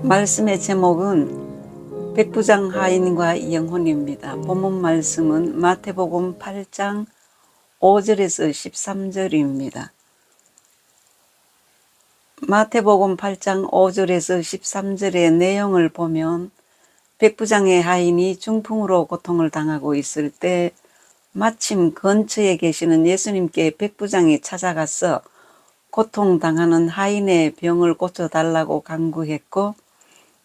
말씀의 제목은 백부장 하인과 영혼입니다. 본문 말씀은 마태복음 8장 5절에서 13절입니다. 마태복음 8장 5절에서 13절의 내용을 보면 백부장의 하인이 중풍으로 고통을 당하고 있을 때 마침 근처에 계시는 예수님께 백부장이 찾아가서 고통당하는 하인의 병을 고쳐달라고 간구했고,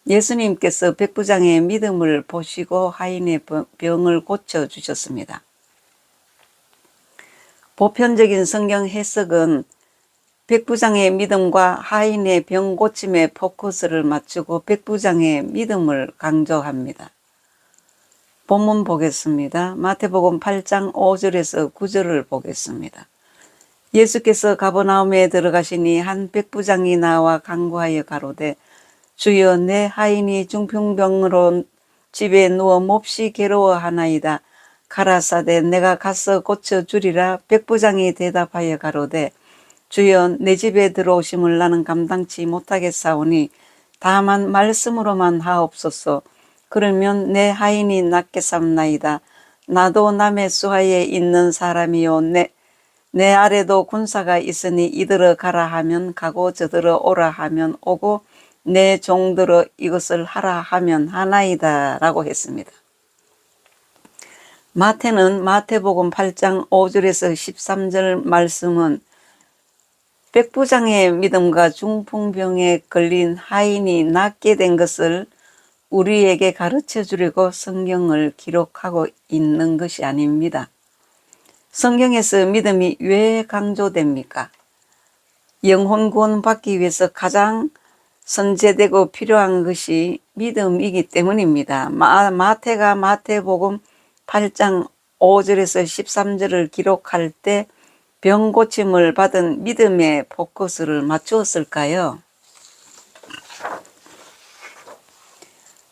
예수님께서 백부장의 믿음을 보시고 하인의 병을 고쳐주셨습니다. 보편적인 성경 해석은 백부장의 믿음과 하인의 병 고침에 포커스를 맞추고 백부장의 믿음을 강조합니다. 본문 보겠습니다. 마태복음 8장 5절에서 9절을 보겠습니다. 예수께서 가버나움에 들어가시니 한 백부장이 나와 간구하여 가로되, 주여, 내 하인이 중풍병으로 집에 누워 몹시 괴로워하나이다. 가라사대 내가 가서 고쳐주리라. 백부장이 대답하여 가로되, 주여, 내 집에 들어오심을 나는 감당치 못하겠사오니 다만 말씀으로만 하옵소서. 그러면 내 하인이 낫겠사옵나이다. 나도 남의 수하에 있는 사람이요, 내 아래도 군사가 있으니 이들어 가라 하면 가고 저들어 오라 하면 오고 내 종들어 이것을 하라 하면 하나이다 라고 했습니다. 마태는 마태복음 8장 5절에서 13절 말씀은 백부장의 믿음과 중풍병에 걸린 하인이 낫게 된 것을 우리에게 가르쳐 주려고 성경을 기록하고 있는 것이 아닙니다. 성경에서 믿음이 왜 강조됩니까? 영혼 구원 받기 위해서 가장 선제되고 필요한 것이 믿음이기 때문입니다. 마태가 마태복음 8장 5절에서 13절을 기록할 때 병 고침을 받은 믿음에 포커스를 맞추었을까요?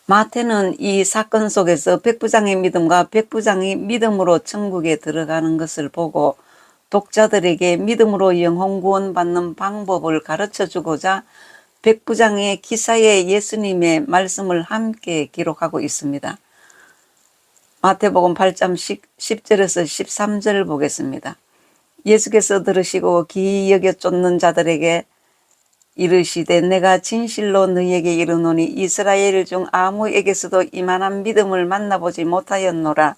마태는 이 사건 속에서 백부장의 믿음과 백부장이 믿음으로 천국에 들어가는 것을 보고 독자들에게 믿음으로 영혼 구원 받는 방법을 가르쳐 주고자 백부장의 기사에 예수님의 말씀을 함께 기록하고 있습니다. 마태복음 8장 10절에서 13절을 보겠습니다. 예수께서 들으시고 기이 여겨 쫓는 자들에게 이르시되, 내가 진실로 너희에게 이르노니 이스라엘 중 아무에게서도 이만한 믿음을 만나보지 못하였노라.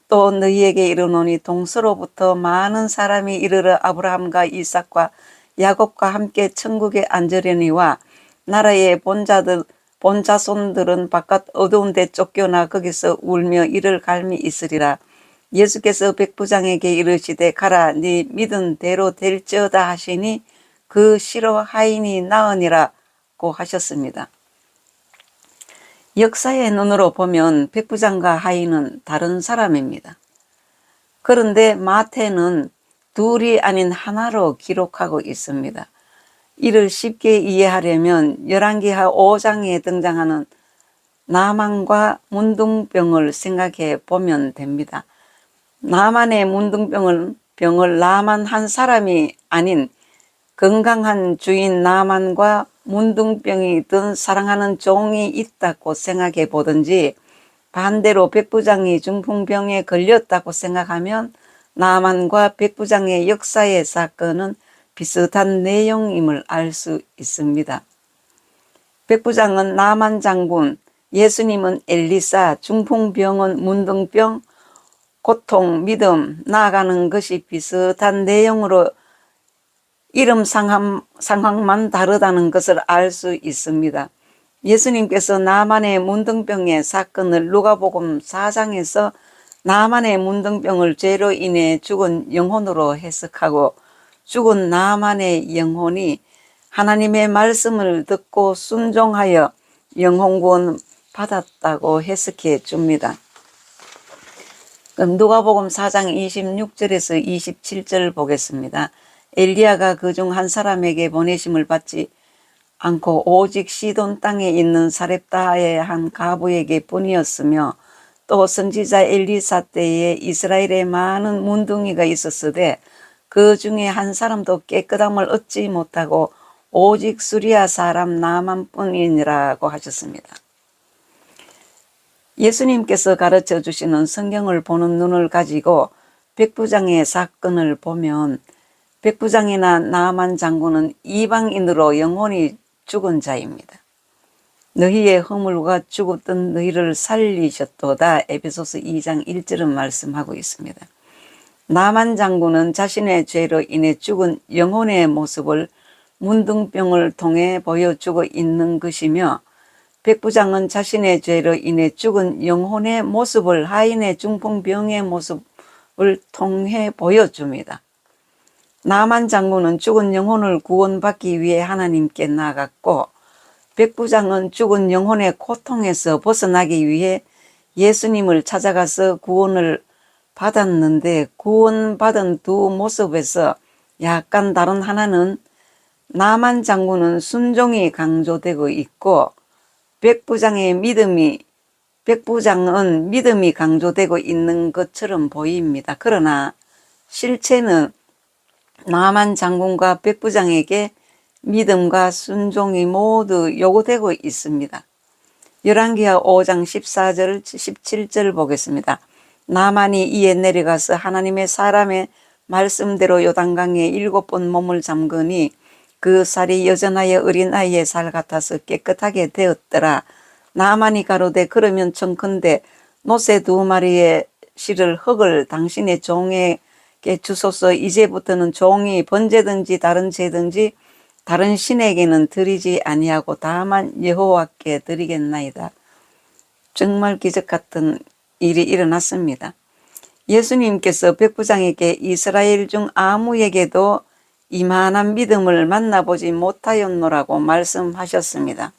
또 너희에게 이르노니 동서로부터 많은 사람이 이르러 아브라함과 이삭과 야곱과 함께 천국에 앉으려니와 나라의 본자손들은 바깥 어두운 데 쫓겨나 거기서 울며 이를 갈미 있으리라. 예수께서 백부장에게 이르시되, 가라, 네 믿은 대로 될지어다 하시니 그 시로 하인이 나으니라고 하셨습니다. 역사의 눈으로 보면 백부장과 하인은 다른 사람입니다. 그런데 마태는 둘이 아닌 하나로 기록하고 있습니다. 이를 쉽게 이해하려면 열왕기하 5장에 등장하는 나만과 문둥병을 생각해 보면 됩니다. 나만의 문둥병을 나만 한 사람이 아닌 건강한 주인 나만과 문둥병이 든 사랑하는 종이 있다고 생각해 보든지, 반대로 백부장이 중풍병에 걸렸다고 생각하면 나만과 백부장의 역사의 사건은 비슷한 내용임을 알 수 있습니다. 백부장은 나만 장군, 예수님은 엘리사, 중풍병은 문둥병, 고통, 믿음, 나아가는 것이 비슷한 내용으로 이름 상황만 다르다는 것을 알 수 있습니다. 예수님께서 나만의 문둥병의 사건을 누가복음 4장에서 나만의 문둥병을 죄로 인해 죽은 영혼으로 해석하고, 죽은 나만의 영혼이 하나님의 말씀을 듣고 순종하여 영혼 구원 받았다고 해석해 줍니다. 그럼 누가복음 4장 26절에서 27절 보겠습니다. 엘리야가 그중 한 사람에게 보내심을 받지 않고 오직 시돈 땅에 있는 사렙다의 한 가부에게 뿐이었으며, 또 선지자 엘리사 때에 이스라엘에 많은 문둥이가 있었으되 그 중에 한 사람도 깨끗함을 얻지 못하고 오직 수리아 사람 나만뿐이니라고 하셨습니다. 예수님께서 가르쳐 주시는 성경을 보는 눈을 가지고 백부장의 사건을 보면 백부장이나 나만 장군은 이방인으로 영혼이 죽은 자입니다. 너희의 허물과 죽었던 너희를 살리셨도다. 에베소서 2장 1절은 말씀하고 있습니다. 나만 장군은 자신의 죄로 인해 죽은 영혼의 모습을 문둥병을 통해 보여주고 있는 것이며 백부장은 자신의 죄로 인해 죽은 영혼의 모습을 하인의 중풍병의 모습을 통해 보여줍니다. 나만 장군은 죽은 영혼을 구원받기 위해 하나님께 나아갔고 백부장은 죽은 영혼의 고통에서 벗어나기 위해 예수님을 찾아가서 구원을 받았는데 구원받은 두 모습에서 약간 다른 하나는 나만 장군은 순종이 강조되고 있고 백부장은 믿음이 강조되고 있는 것처럼 보입니다. 그러나 실체는 나만 장군과 백부장에게 믿음과 순종이 모두 요구되고 있습니다. 열왕기하 5장 14절 17절 보겠습니다. 나만이 이에 내려가서 하나님의 사람의 말씀대로 요단강에 7번 몸을 잠그니 그 살이 여전하여 어린아이의 살 같아서 깨끗하게 되었더라. 나만이 가로되 그러면 청컨대 노새 2마리의 실을 흙을 당신의 종에게 주소서. 이제부터는 종이 번제든지 다른 제든지 다른 신에게는 드리지 아니하고 다만 여호와께 드리겠나이다. 정말 기적 같은 일이 일어났습니다. 예수님께서 백부장에게 이스라엘 중 아무에게도 이만한 믿음을 만나보지 못하였노라고 말씀하셨습니다.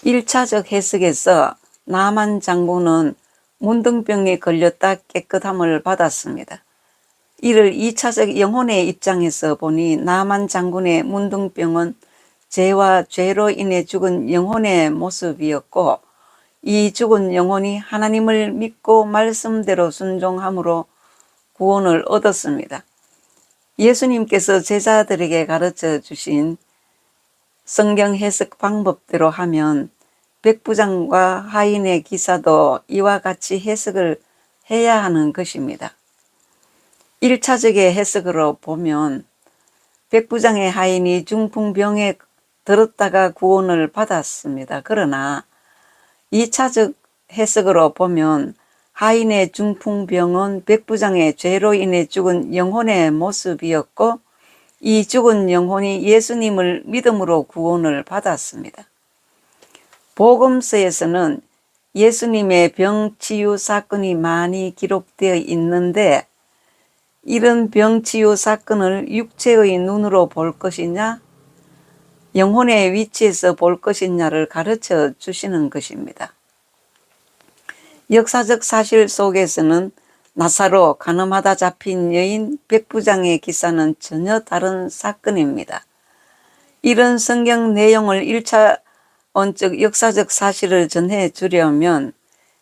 일차적 해석에서 나만 장군은 문둥병에 걸렸다 깨끗함을 받았습니다. 이를 2차적 영혼의 입장에서 보니 나만 장군의 문둥병은 죄와 죄로 인해 죽은 영혼의 모습이었고 이 죽은 영혼이 하나님을 믿고 말씀대로 순종함으로 구원을 얻었습니다. 예수님께서 제자들에게 가르쳐 주신 성경 해석 방법대로 하면 백부장과 하인의 기사도 이와 같이 해석을 해야 하는 것입니다. 1차적의 해석으로 보면 백부장의 하인이 중풍병에 들었다가 구원을 받았습니다. 그러나 2차적 해석으로 보면 하인의 중풍병은 백부장의 죄로 인해 죽은 영혼의 모습이었고 이 죽은 영혼이 예수님을 믿음으로 구원을 받았습니다. 복음서에서는 예수님의 병치유 사건이 많이 기록되어 있는데 이런 병치유 사건을 육체의 눈으로 볼 것이냐 영혼의 위치에서 볼 것이냐를 가르쳐 주시는 것입니다. 역사적 사실 속에서는 나사로, 간음하다 잡힌 여인, 백부장의 기사는 전혀 다른 사건입니다. 이런 성경 내용을 1차원적 역사적 사실을 전해 주려면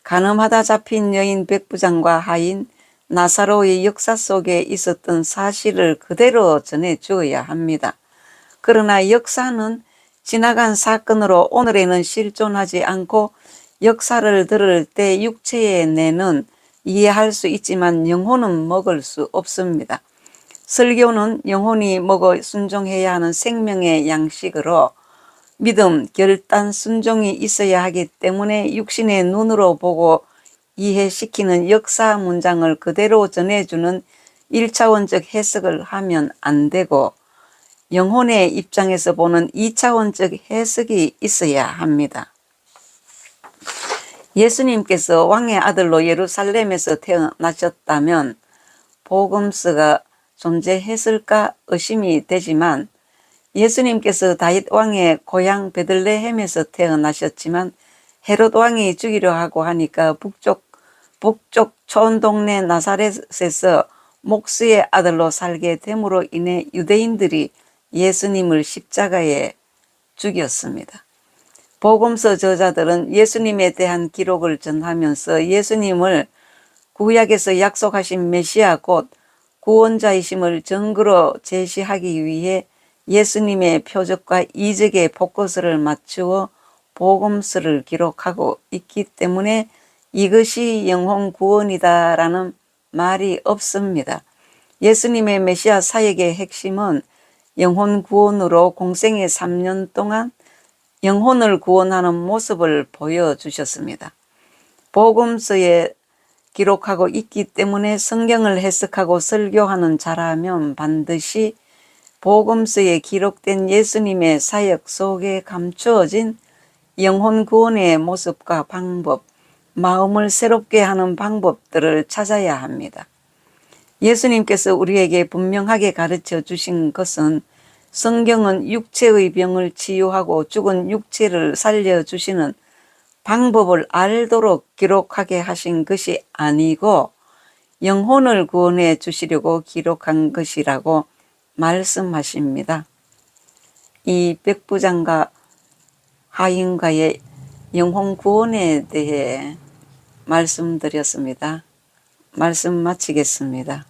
간음하다 잡힌 여인, 백부장과 하인, 나사로의 역사 속에 있었던 사실을 그대로 전해 주어야 합니다. 그러나 역사는 지나간 사건으로 오늘에는 실존하지 않고 역사를 들을 때 육체의 뇌는 이해할 수 있지만 영혼은 먹을 수 없습니다. 설교는 영혼이 먹어 순종해야 하는 생명의 양식으로 믿음, 결단, 순종이 있어야 하기 때문에 육신의 눈으로 보고 이해시키는 역사 문장을 그대로 전해주는 1차원적 해석을 하면 안 되고 영혼의 입장에서 보는 2차원적 해석이 있어야 합니다. 예수님께서 왕의 아들로 예루살렘에서 태어나셨다면 복음서가 존재했을까 의심이 되지만 예수님께서 다윗 왕의 고향 베들레헴에서 태어나셨지만 헤롯 왕이 죽이려 하고 하니까 북쪽 촌동네 나사렛에서 목수의 아들로 살게 됨으로 인해 유대인들이 예수님을 십자가에 죽였습니다. 복음서 저자들은 예수님에 대한 기록을 전하면서 예수님을 구약에서 약속하신 메시아 곧 구원자이심을 증거로 제시하기 위해 예수님의 표적과 이적의 포커스를 맞추어 복음서를 기록하고 있기 때문에 이것이 영혼 구원이다라는 말이 없습니다. 예수님의 메시아 사역의 핵심은 영혼 구원으로 공생의 3년 동안 영혼을 구원하는 모습을 보여주셨습니다. 복음서에 기록하고 있기 때문에 성경을 해석하고 설교하는 자라면 반드시 복음서에 기록된 예수님의 사역 속에 감추어진 영혼 구원의 모습과 방법, 마음을 새롭게 하는 방법들을 찾아야 합니다. 예수님께서 우리에게 분명하게 가르쳐 주신 것은 성경은 육체의 병을 치유하고 죽은 육체를 살려주시는 방법을 알도록 기록하게 하신 것이 아니고 영혼을 구원해 주시려고 기록한 것이라고 말씀하십니다. 이 백부장과 하인과의 영혼 구원에 대해 말씀드렸습니다. 말씀 마치겠습니다.